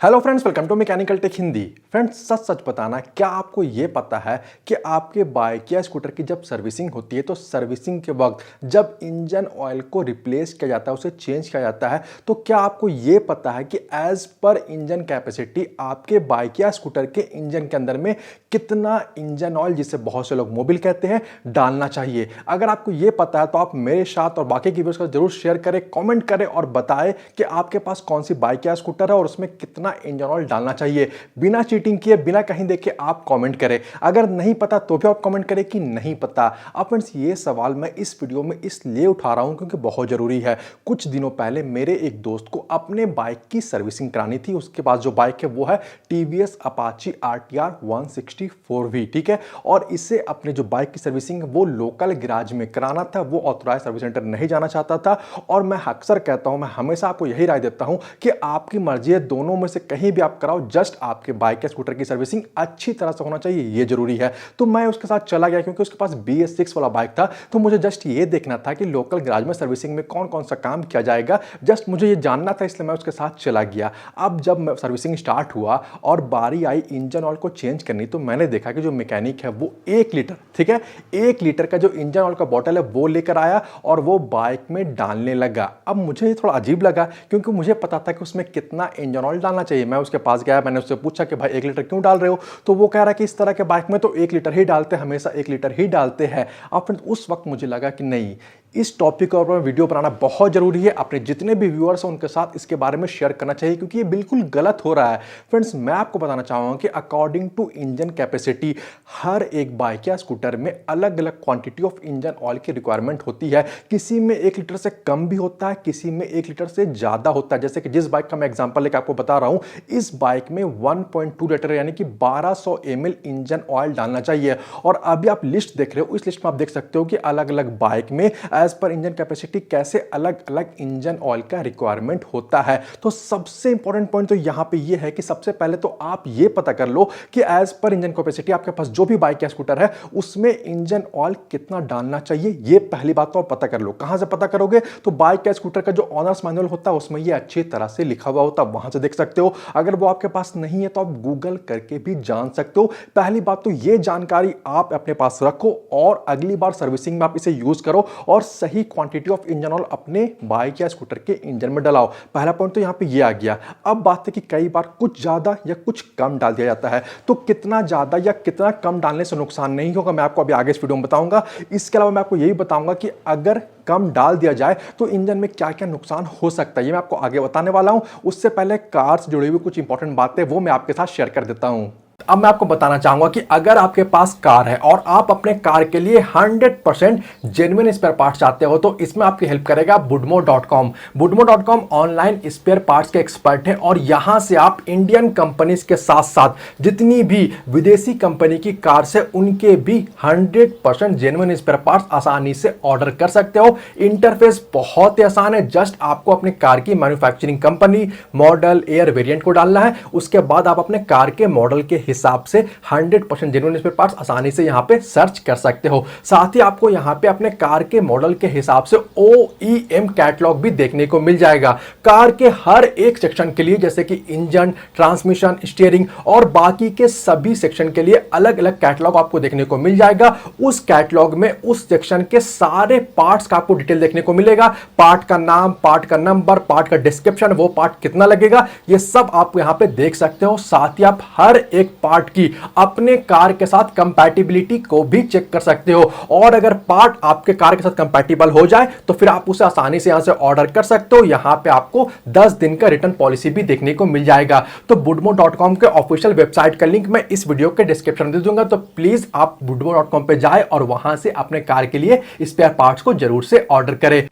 Hello friends, welcome to mechanical tech Hindi. Friends, सच सच बताना, क्या आपको ये पता है कि आपके बाइक या स्कूटर की जब सर्विसिंग होती है तो सर्विसिंग के वक्त जब इंजन ऑयल को रिप्लेस किया जाता है, उसे चेंज किया जाता है, तो क्या आपको ये पता है कि एज पर इंजन कैपेसिटी आपके बाइक या स्कूटर के इंजन के अंदर में कितना इंजन ऑयल, जिसे बहुत से लोग मोबिल कहते हैं, डालना चाहिए? अगर आपको ये पता है तो आप मेरे साथ और बाकी की वीडियोस को जरूर शेयर करें, कमेंट करें और बताएं कि आपके पास कौन सी बाइक या स्कूटर है और उसमें कितना इंजन ऑयल डालना चाहिए। बिना चीटिंग किए, बिना कहीं देखे आप कमेंट करें। अगर नहीं पता तो भी आप कमेंट करें कि नहीं पता। अब फ्रेंड्स, ये सवाल मैं इस वीडियो में इसलिए उठा रहा हूं क्योंकि बहुत जरूरी है। कुछ दिनों पहले मेरे एक दोस्त को अपने बाइक की सर्विसिंग करानी थी। उसके पास जो बाइक है वो है टीवीएस अपाची RTR 164V, ठीक है। और इसे अपने जो बाइक की सर्विसिंग वो लोकल गैराज में कराना था, वो ऑथराइज्ड सर्विस सेंटर नहीं जाना चाहता था। और मैं अक्सर कहता हूं, मैं हमेशा आपको यही राय देता हूं कि आपकी मर्जी है, दोनों में से कहीं भी आप कराओ, जस्ट आपके बाइक या स्कूटर की सर्विसिंग अच्छी तरह से होना चाहिए, ये जरूरी है। तो मैं उसके साथ चला गया क्योंकि उसके पास BS6 वाला बाइक था। तो मुझे जस्ट ये देखना था कि लोकल गैराज में सर्विसिंग में कौन कौन सा काम किया जाएगा, जस्ट मुझे ये जानना था, इसलिए मैं उसके साथ चला गया। अब जब सर्विसिंग स्टार्ट हुआ और बारी आई इंजन ऑयल को चेंज करनी, तो मैंने देखा कि जो मैकेनिक है वो 1 लीटर, ठीक है, 1 लीटर का जो इंजन ऑयल का बॉटल है वो लेकर आया और वो बाइक में डालने लगा। अब मुझे ये थोड़ा अजीब लगा क्योंकि मुझे पता था कि उसमें कितना इंजन ऑयल डालना चाहिए। मैं उसके पास गया, मैंने उससे पूछा कि भाई 1 लीटर क्यों डाल रहे हो? तो वो कह रहा है कि इस तरह के बाइक में तो 1 लीटर ही डालते हैं, हमेशा 1 लीटर ही डालते हैं। अब फ्रेंड्स, उस वक्त मुझे लगा कि नहीं, इस टॉपिक पर वीडियो बनाना बहुत जरूरी है। अपने जितने भी व्यूअर्स हैं उनके साथ इसके बारे में शेयर करना चाहिए क्योंकि ये बिल्कुल गलत हो रहा है। फ्रेंड्स, मैं आपको बताना चाहूंगा कि अकॉर्डिंग टू इंजन कैपेसिटी हर एक बाइक या स्कूटर में अलग अलग क्वांटिटी ऑफ इंजन ऑयल की रिक्वायरमेंट होती है। किसी में 1 लीटर से कम भी होता है, किसी में 1 लीटर से ज्यादा होता है। जैसे कि जिस बाइक का मैं एग्जांपल लेकर आपको बता रहा हूं, इस बाइक में 1.2 लीटर यानी कि 1200 ml इंजन ऑयल डालना चाहिए। और अभी आप लिस्ट देख रहे हो, इस लिस्ट में आप देख सकते हो कि अलग अलग बाइक में एज पर इंजन कैपेसिटी कैसे अलग अलग इंजन ऑयल का रिक्वायरमेंट होता है। तो सबसे इंपॉर्टेंट पॉइंट तो यहां पे ये है कि सबसे पहले तो आप ये पता कर लो कि एज पर इंजन कैपेसिटी आपके पास जो भी बाइक या स्कूटर है उसमें इंजन ऑयल कितना डालना चाहिए। ये पहली बात तो आप पता कर लो। कहां से पता करोगे? तो बाइक या स्कूटर का जो ऑनर्स मैनुअल होता है उसमें ये अच्छी तरह से लिखा हुआ होता है, वहां से देख सकते हो। अगर वो आपके पास नहीं है तो आप गूगल करके भी जान सकते हो। पहली बात तो ये जानकारी आप अपने पास रखो और अगली बार सर्विसिंग में आप इसे यूज करो और सही क्वांटिटी ऑफ इंजन ऑयल अपने बाइक या स्कूटर के इंजन में डलाओ। पहला पॉइंट तो यहां पे ये आ गया। अब बात है कि कई बार कुछ ज्यादा या कुछ कम डाल दिया जाता है, तो कितना ज्यादा या कितना कम डालने से नुकसान नहीं होगा, मैं आपको अभी आगे इस वीडियो में बताऊंगा। इसके अलावा मैं आपको यही बताऊंगा कि अगर कम डाल दिया जाए तो इंजन में क्या क्या नुकसान हो सकता है, ये मैं आपको आगे बताने वाला हूं। उससे पहले कार से जुड़ी हुई कुछ इंपॉर्टेंट बातें वो मैं आपके साथ शेयर कर देता हूं। अब मैं आपको बताना चाहूंगा कि अगर आपके पास कार है और आप अपने कार के लिए 100% जेन्युइन स्पेयर पार्ट्स चाहते हो तो इसमें आपकी हेल्प करेगा budmo.com। budmo.com online spare parts के एक्सपर्ट हैं और यहां से आप इंडियन कंपनीज के साथ साथ जितनी भी विदेशी कंपनी की कार से उनके भी 100% जेन्युइन स्पेयर पार्ट्स आसानी से ऑर्डर कर सकते हो। इंटरफेस बहुत ही आसान है। जस्ट आपको अपने कार की manufacturing company, model, air variant को डालना है। उसके बाद आप अपने कार के मॉडल के हिसाब से 100% जेन्युइन स्पेयर पार्ट्स आसानी से यहां पे सर्च कर सकते हो। साथ ही आपको यहां पे अपने कार के मॉडल के हिसाब से OEM कैटलॉग भी देखने को मिल जाएगा। कार के हर एक सेक्शन के लिए, जैसे कि इंजन, ट्रांसमिशन, स्टीयरिंग और बाकी के सभी सेक्शन के लिए अलग अलग कैटलॉग आपको देखने को मिल जाएगा। उस कैटलॉग में उस सेक्शन के सारे पार्ट्स का आपको डिटेल देखने को मिलेगा। पार्ट का नाम, पार्ट का नंबर, पार्ट का डिस्क्रिप्शन, वो पार्ट कितना लगेगा, ये सब आप यहां पे देख सकते हो। साथ ही आप हर एक पार्ट की अपने कार के साथ कंपैटिबिलिटी को भी चेक कर सकते हो और अगर पार्ट आपके कार के साथ कंपैटिबल हो जाए तो फिर आप उसे आसानी से यहां से ऑर्डर कर सकते हो। यहां पे आपको 10 दिन का रिटर्न पॉलिसी भी देखने को मिल जाएगा। तो budmo.com के ऑफिशियल वेबसाइट का लिंक मैं इस वीडियो के डिस्क्रिप्शन में दे दूंगा, तो प्लीज आप budmo.com पे जाए और वहां से अपने कार के लिए स्पेयर पार्ट्स को जरूर से ऑर्डर करें।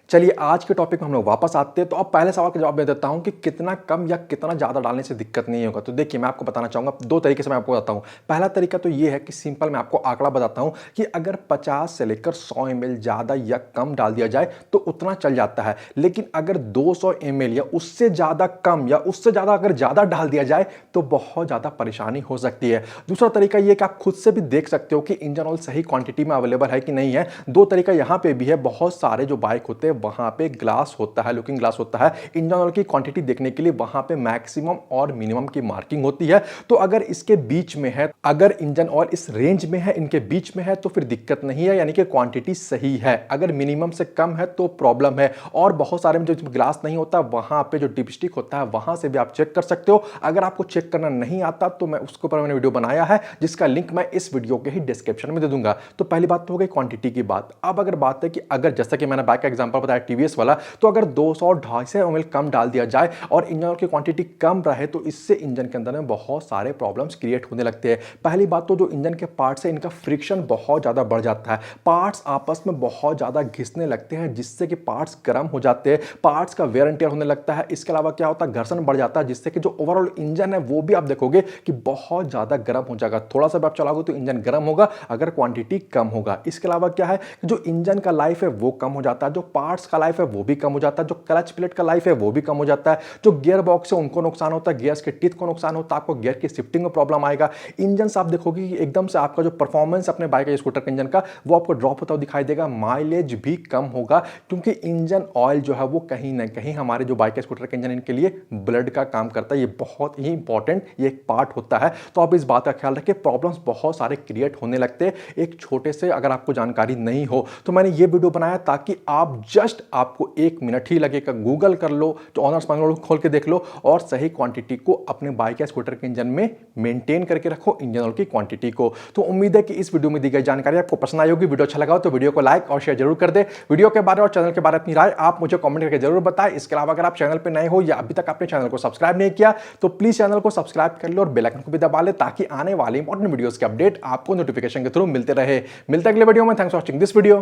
चलिए, आज के टॉपिक में हम लोग वापस आते हैं। तो अब पहले सवाल का जवाब दे देता हूं कि कितना कम या कितना ज्यादा डालने से दिक्कत नहीं होगा। तो देखिए, मैं आपको बताना चाहूंगा 2 तरीके से मैं आपको बताता हूं। पहला तरीका तो ये है कि सिंपल मैं आपको आंकड़ा बताता हूं कि अगर 50 से लेकर 100 ml ज्यादा या कम डाल दिया जाए तो उतना चल जाता है, लेकिन अगर 200 ml या उससे ज्यादा कम या उससे ज्यादा अगर ज्यादा डाल दिया जाए तो बहुत ज्यादा परेशानी हो सकती है। दूसरा तरीका यह कि आप खुद से भी देख सकते हो कि इंजन ऑयल सही क्वांटिटी में अवेलेबल है कि नहीं है। 2 तरीका यहां पर भी है। बहुत सारे जो बाइक होते हैं वहाँ पे ग्लास होता है, लुकिंग ग्लास होता है, इंजन ऑयल की क्वांटिटी देखने के लिए वहाँ पे मैक्सिमम और मिनिमम की मार्किंग होती है। तो अगर इसके बीच में है, अगर इंजन ऑयल इस रेंज में है, इनके बीच में है, तो फिर दिक्कत नहीं है, यानी कि क्वांटिटी सही है। अगर मिनिमम से कम है तो प्रॉब्लम है। और बहुत सारे में जो ग्लास नहीं होता वहाँ पे जो डिपस्टिक होता है वहाँ से भी आप चेक कर सकते हो। अगर आपको चेक करना नहीं आता तो मैं उसके ऊपर मैंने वीडियो बनाया है, जिसका लिंक मैं इस वीडियो के ही डिस्क्रिप्शन में दे दूंगा। तो पहली बात तो हो गई क्वांटिटी की बात। अब अगर बात है कि अगर जैसा कि मैंने बाइक का एग्जांपल बताया टीवीएस वाला, तो अगर 200-250 ml कम डाल दिया जाए और इंजन ऑयल की क्वांटिटी कम रहे तो इससे इंजन के अंदर में बहुत सारे प्रॉब्लम्स क्रिएट होने लगते हैं। पहली बात तो जो इंजन के पार्ट्स है इनका फ्रिक्शन बहुत ज़्यादा बढ़ जाता है, पार्ट्स आपस में बहुत ज़्यादा घिसने लगते हैं, जिससे कि पार्ट्स गर्म हो जाते हैं, पार्ट्स का वेयर एंड टेयर होने लगता है। इसके अलावा क्या होता है, घर्षण बढ़ जाता है, जिससे कि जो ओवरऑल इंजन है वो भी आप देखोगे कि बहुत ज़्यादा गर्म हो जाएगा। थोड़ा सा भी आप चलाओगे तो इंजन गर्म होगा अगर क्वांटिटी कम होगा। इसके अलावा क्या है कि जो इंजन का लाइफ है वो कम हो जाता है, जो पार्ट्स का लाइफ है वो भी कम हो जाता है, जो क्लच प्लेट का लाइफ है वो भी कम हो जाता है, जो गियर बॉक्स है उनको नुकसान होता है, गियर्स के टीथ को नुकसान होता है, आपको गियर की शिफ्टिंग में प्रॉब्लम आएगा। इंजन से आप देखोगे कि एकदम से आपका जो परफॉर्मेंस अपने बाइक या स्कूटर के इंजन का वो आपको ड्रॉप होता हुआ दिखाई देगा, माइलेज भी कम होगा, क्योंकि इंजन ऑयल जो है वो कहीं ना कहीं हमारे जो बाइक या स्कूटर के इंजन इनके लिए ब्लड का काम करता है। ये बहुत ही इंपॉर्टेंट ये एक पार्ट होता है। तो आप इस बात का ख्याल रखें, प्रॉब्लम्स बहुत सारे क्रिएट होने लगते हैं एक छोटे से, अगर आपको जानकारी नहीं हो तो मैंने ये वीडियो बनाया ताकि आप जस्ट आपको 1 मिनट ही लगेगा, गूगल कर लो, जो ऑनर्स मैनुअल खोल के देख लो और सही क्वांटिटी को अपने बाइक या स्कूटर के इंजन में मेंटेन करके रखो, इंजन ऑयल की क्वांटिटी को। तो उम्मीद है कि इस वीडियो में दी गई जानकारी आपको पसंद आई होगी। वीडियो अच्छा लगा हो तो वीडियो को लाइक और शेयर जरूर कर दे। वीडियो के बारे और चैनल के बारे में अपनी राय आप मुझे कमेंट करके जरूर बताएं। इसके अलावा अगर आप चैनल पर नए हो या अभी तक आपने चैनल को सब्सक्राइब नहीं किया तो प्लीज चैनल को सब्सक्राइब कर लो और बेल आइकन को भी दबा ले, ताकि आने वाले इंपॉर्टेंट वीडियोस के अपडेट आपको नोटिफिकेशन के थ्रू मिलते रहे। मिलते हैं अगले वीडियो में। Thanks for watching this video.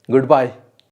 Good bye.